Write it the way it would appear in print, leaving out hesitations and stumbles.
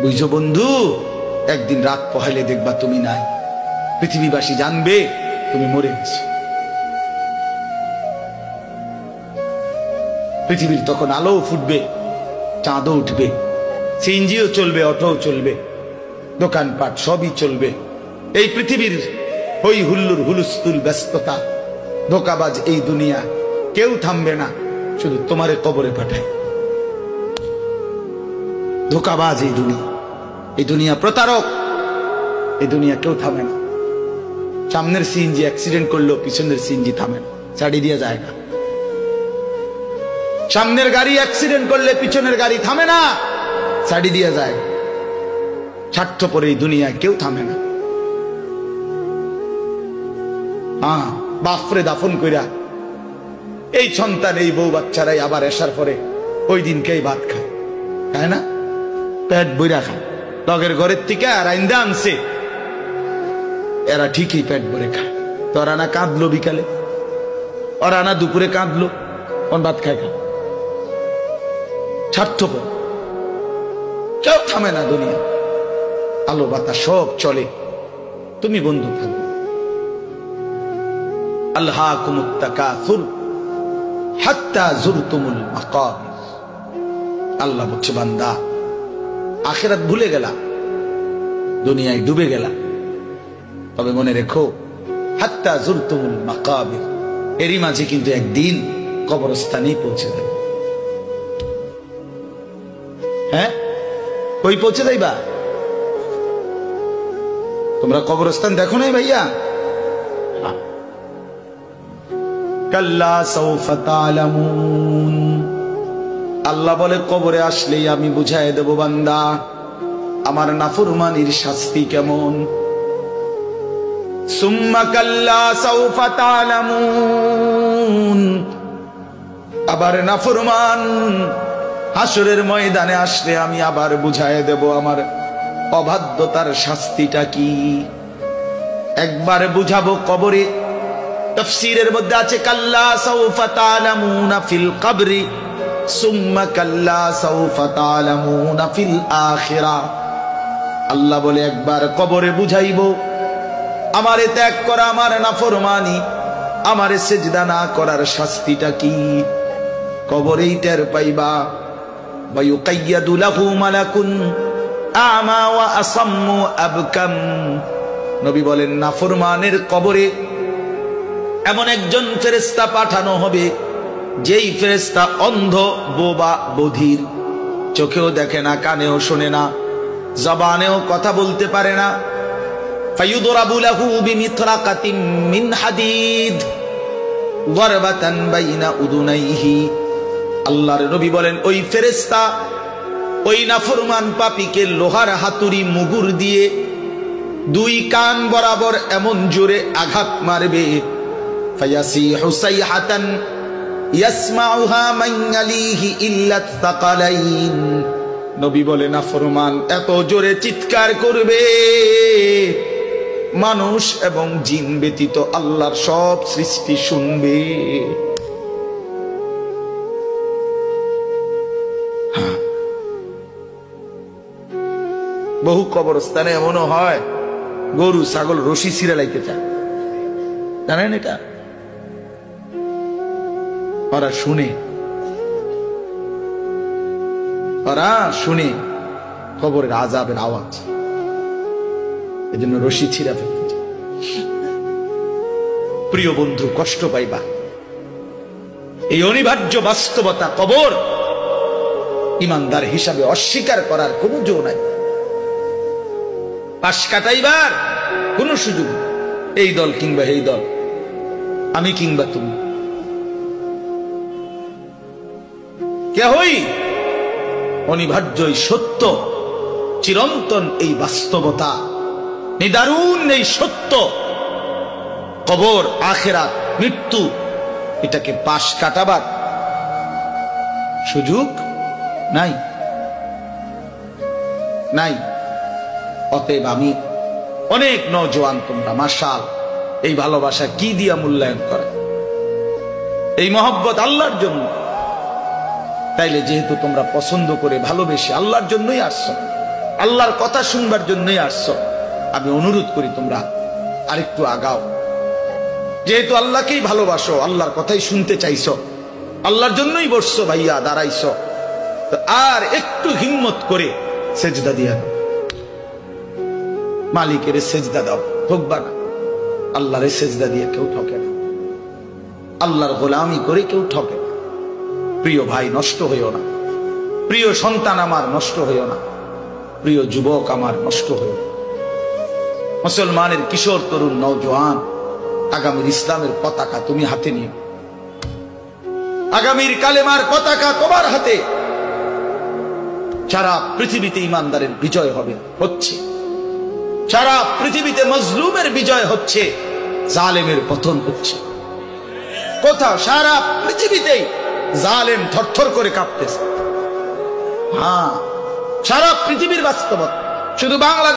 বুঝছো বন্ধু, একদিন রাত পহেলে দেখবা তুমি নাই, পৃথিবীবাসী জানবে তুমি মরে গেছো। পৃথিবীর তখন আলো ফুটবে, চাঁদও উঠবে, সিএনজিও চলবে, অটোও চলবে, দোকানপাট সবই চলবে। এই পৃথিবীর হই হুল্লুর হুলুস্থুল ব্যস্ততা, ধোকাবাজ এই দুনিয়া, কেউ থামবে না, শুধু তোমারে কবরে পাঠায়। ধোকাবাজ এই দুনিয়া, এই দুনিয়া প্রতারক, এই দুনিয়া কেউ থামে না। সামনের সিএনজি অ্যাক্সিডেন্ট করলেও পিছনের সিএনজি থামে না, ছাড়ি দিয়ে যায় না। সামনের গাড়ি অ্যাক্সিডেন্ট করলে পিছনের গাড়ি থামে না, ছাড়ি দিয়ে যায়। স্বার্থপর এই দুনিয়ায় কেউ থামে না। বাপরে দাফন কইরা এই সন্তান, এই বউ বাচ্চারাই আবার এসার পরে ওই দিনকেই ভাত খায়, তাই না? পেট বইরা খায়, লগের ঘরের থেকে আর আইন্দা আনছে, এরা ঠিকই পেট ভরে খায়। তো ওরা না কাঁদলো বিকালে, ওরা না দুপুরে কাঁদলো, কোন ভাত খায় খায়। স্বার্থপর, কেউ থামে না দুনিয়া, আলো বাতাস সব চলে, তুমি বন্ধু থাকবে। আল্লাহকুমুত তাকাসুর হাত্তা যুরতুমুল মাকাবির। আল্লাহ বলছে, বান্দা আখিরাত ভুলে গেলা, দুনিয়ায় ডুবে গেলা, তবে মনে রেখো হাত্তা যুরতুমুল মাকাবির, এরই মাঝে কিন্তু একদিন কবরস্থানেই পৌঁছে যাবে। হ্যাঁ, কই পৌঁছে যাইবা? তোমরা কবরস্থান দেখো নাই ভাইয়া? কাল্লা সাউফা তা'লামুন। আল্লাহ বলে, কবরে আসলেই আমি বুঝাই দেব বান্দা আমার নাফরমানির শাস্তি কেমন। সুম্মা কাল্লা সাউফা তা'লামুন। আবার নাফরমান হাসরের ময়দানে আসলে আমি আবার বুঝাই দেব আমার অবাধ্যতার শাস্তিটা কি। একবার বুঝাবো কবরে। তাফসীরের মধ্যে আছে কাল্লা সাউফা তা'লামুনা ফিল কবরি সুম্মা কাল্লা সাউফা তা'লামুনা ফিল আখিরাহ। আল্লাহ বলে, একবার কবরে বুঝাইব আমারে ত্যাগ করা, আমার নাফরমানি, আমারে সিজদা না করার শাস্তিটা কি। কবরেই টের পাইবা। ওয়া ইউকাইয়াদু লাহু মালাকুন আমা ওয়া আসাম্মু আবকাম। নবী বলেন, নাফরমানের কবরে এমন একজন ফেরেশতা পাঠানো হবে, যেই ফেরেশতা অন্ধ, বোবা, বধির, চোখেও দেখে না, কানেও শোনে না, জবানেও কথা বলতে পারে না। ফায়ুদরাবু লাহু বিমিতরাকাতিন মিন হাদিদ ওয়ারবাতান বাইনা উদুনাইহি। আল্লাহর নবী বলেন, ওই ফেরেশতা ওই নাফরমান পাপীকে লোহার হাতুড়ি মুগুর দিয়ে দুই কান বরাবর এমন জোরে আঘাত মারবে, ফায়াসিহু সাইহাতান ইয়াসমাউহা মান ইয়ালিহি ইল্লা তাকালাইন। নবী বলেন, নাফরমান এত জোরে চিৎকার করবে, মানুষ এবং জিন ব্যতীত আল্লাহর সব সৃষ্টি শুনবে। বহু কবরস্থানে এমনও হয়, গরু ছাগল রশি ছিঁড়ে লাইতে চায়, জানেন এটা? ওরা শুনে, ওরা শুনে কবরের আযাবের আওয়াজ, এজন্য রশি ছিঁড়া ফেলতে চায়। প্রিয় বন্ধু, কষ্ট পাইবা, এই অনিবার্য বাস্তবতা কবর ইমানদার হিসাবে অস্বীকার করার কোন জো নাই, পাশ কাটাইবার কোন সুযোগ। এই দল কিংবা এই দল, আমি কিংবা তুমি, কেহই অনিবার্য এই সত্য, চিরন্তন এই বাস্তবতা, নিদারুণ এই সত্য, কবর, আখিরাত, মৃত্যু, এটাকে পাশ কাটাবার সুযোগ নাই, নাই। অতএব আমি অনেক নওজোয়ান, তোমরা মাশাআল্লাহ এই ভালোবাসা কি দিয়া মূল্যায়ন করে, এই মহব্বত আল্লাহর জন্য। তাইলে যেহেতু তোমরা পছন্দ করে ভালোবেসে আল্লাহর জন্যই আসছো, আল্লাহর কথা শুনবার জন্যই আসছো। আমি অনুরোধ করি তোমরা আরেকটু আগাও। যেহেতু আল্লাহকেই ভালোবাসো, আল্লাহর কথাই শুনতে চাইছো, আল্লাহর জন্যই বসছো ভাইয়া, দাঁড়াইছো, তো আর একটু হিম্মত করে সেজদা দিয়া দাও, মালিকের সেজদা দাও, ঠকবা না। আল্লাহর সেজদা দিয়ে কেউ ঠকে না, আল্লাহর গোলামি করে কেউ ঠকে না। প্রিয় ভাই নষ্ট হইও না, প্রিয় সন্তান আমার নষ্ট হইও না, প্রিয় যুবক আমার নষ্ট হইও না। মুসলমানের কিশোর তরুণ নওজোয়ান, আগামীর ইসলামের পতাকা তুমি হাতে নিও, আগামীর কালেমার পতাকা তোমার হাতে। সারা পৃথিবীতে ইমানদারের বিজয় হবে, হচ্ছে। সারা পৃথিবীতে মজলুমের বিজয় হচ্ছে, জালেমের পতন হচ্ছে। কোথাও সারা পৃথিবীতেই জালেম থরথর করে কাঁপতেছে। হ্যাঁ, সারা পৃথিবীর বাস্তবতা, শুধু বাংলা